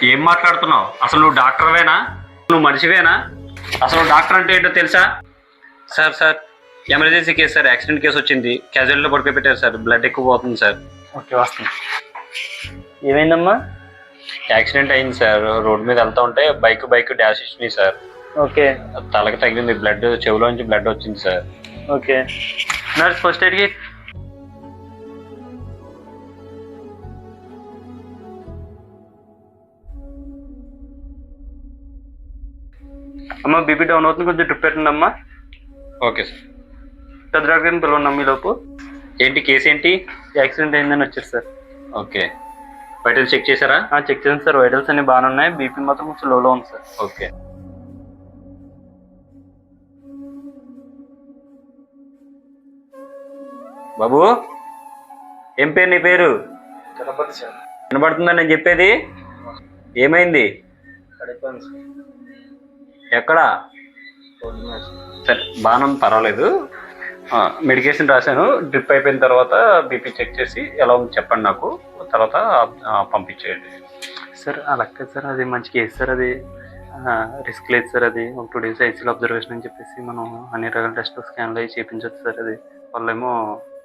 ఏం మాట్లాడుతున్నావు? అసలు నువ్వు డాక్టర్వేనా? నువ్వు మనిషివేనా? అసలు డాక్టర్ అంటే ఏంటో తెలుసా? Sir emergency case sir, accident case వచ్చింది, క్యాజువల్లో పడుకో పెట్టారు సార్, బ్లడ్ ఎక్కువ పోతుంది సార్. ఓకే, వస్తుంది. ఏమైందమ్మా? యాక్సిడెంట్ అయింది సార్, రోడ్డు మీద వెళ్తా ఉంటే బైక్ డాష్ ఇచ్చినాయి సార్. ఓకే తలకి తగిలింది, బ్లడ్ చెవులోంచి బ్లడ్ వచ్చింది సార్. ఓకే, నర్స్ ఫస్ట్ ఎయిడ్కి. అమ్మ బీపీ డౌన్ అవుతుంది, కొంచెం డ్రిప్ పెట్టండి అమ్మా. Okay sir. పెద్ద డాక్టర్ పిలవండి అమ్మ ఈలోపు. ఏంటి కేసు ఏంటి? యాక్సిడెంట్ అయిందని వచ్చారు సార్. ఓకే, వైటల్స్ చెక్ చేశారా? చెక్ చేయండి సార్, వైటల్స్ అన్ని బాగానే ఉన్నాయి, బీపీ మాత్రం కొంచెం లోలో ఉంది సార్. ఓకే. బాబు, ఏం పేరు నీ పేరు? గణపతి సార్. వినబడుతుందా నేను చెప్పేది? ఏమైంది? ఎక్కడా? సరే, బాగా పర్వాలేదు. మెడికేషన్ రాశాను, డ్రిప్ అయిపోయిన తర్వాత బీపీ చెక్ చేసి ఎలా ఉంది చెప్పండి నాకు, తర్వాత పంపించేయండి. సార్ అలా కాదు సార్, అది మంచి కేసు సార్, అది రిస్క్ లేదు సార్, అది ఒక 2 days ఐసీలో అబ్జర్వేషన్ అని చెప్పేసి మనం అన్ని రకాల టెస్ట్లు స్కాన్లు అవి చేయించవచ్చు సార్. అది వాళ్ళేమో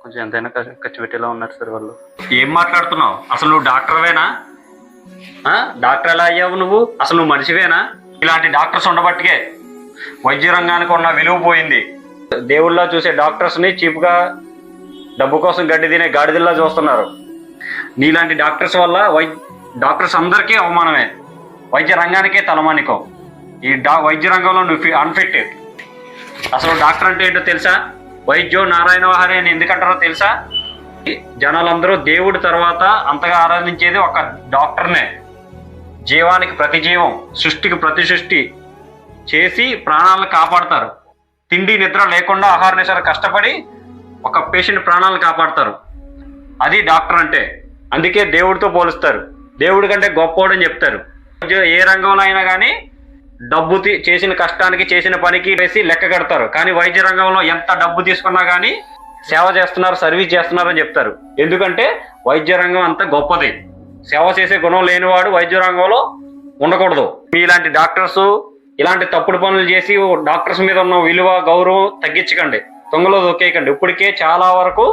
కొంచెం ఎంతైనా ఖర్చు పెట్టేలా ఉన్నారు సార్ వాళ్ళు. ఏం మాట్లాడుతున్నావు? అసలు నువ్వు డాక్టర్వేనా? డాక్టర్ ఎలా అయ్యావు నువ్వు? అసలు నువ్వు మనిషివేనా? ఇలాంటి డాక్టర్స్ ఉండబట్టికే వైద్య రంగానికి ఉన్న విలువ పోయింది. దేవుళ్ళ చూసే డాక్టర్స్ని చీప్గా డబ్బు కోసం గడ్డి తినే గాడిదల్లా చూస్తున్నారు. నీలాంటి డాక్టర్స్ వల్ల డాక్టర్స్ అందరికీ అవమానమే, వైద్య రంగానికే తలమానికం. ఈ వైద్య రంగంలో నువ్వు అన్ఫిట్. అసలు డాక్టర్ అంటే ఏంటో తెలుసా? వైద్యో నారాయణ హరి అని ఎందుకంటారో తెలుసా? జనాలందరూ దేవుడి తర్వాత అంతగా ఆరాధించేది ఒక డాక్టర్నే. జీవానికి ప్రతి జీవం, సృష్టికి ప్రతి సృష్టి చేసి ప్రాణాలను కాపాడతారు. తిండి నిద్ర లేకుండా ఆహార నిశాలు కష్టపడి ఒక పేషెంట్ ప్రాణాలను కాపాడతారు. అది డాక్టర్ అంటే. అందుకే దేవుడితో పోలుస్తారు, దేవుడి కంటే గొప్పోడని చెప్తారు. ఏ రంగంలో అయినా కానీ డబ్బు చేసిన కష్టానికి చేసిన పనికి వేసి లెక్క కడతారు. కానీ వైద్య రంగంలో ఎంత డబ్బు తీసుకున్నా కానీ సేవ చేస్తున్నారు, సర్వీస్ చేస్తున్నారు అని చెప్తారు. ఎందుకంటే వైద్య రంగం అంత గొప్పది. సేవ చేసే గుణం లేనివాడు వైద్య రంగంలో ఉండకూడదు. మీలాంటి డాక్టర్స్ ఇలాంటి తప్పుడు పనులు చేసి డాక్టర్స్ మీద ఉన్న విలువ గౌరవం తగ్గించకండి, తొంగలో దొక్కేయకండి. ఇప్పటికే చాలా వరకు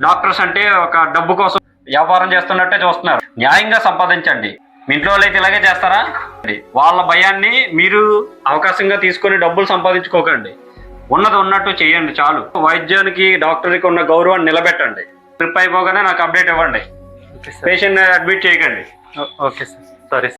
డాక్టర్స్ అంటే ఒక డబ్బు కోసం వ్యాపారం చేస్తున్నట్టే చూస్తున్నారు. న్యాయంగా సంపాదించండి. మీ ఇంట్లో అయితే ఇలాగే చేస్తారా? వాళ్ళ భయాన్ని మీరు అవకాశంగా తీసుకొని డబ్బులు సంపాదించుకోకండి. ఉన్నది ఉన్నట్టు చేయండి చాలు. వైద్యానికి డాక్టర్కి ఉన్న గౌరవాన్ని నిలబెట్టండి. ట్రిప్ అయిపోగానే నాకు అప్డేట్ ఇవ్వండి. పేషెంట్ అడ్మిట్ చేయకండి. Okay sir, sorry.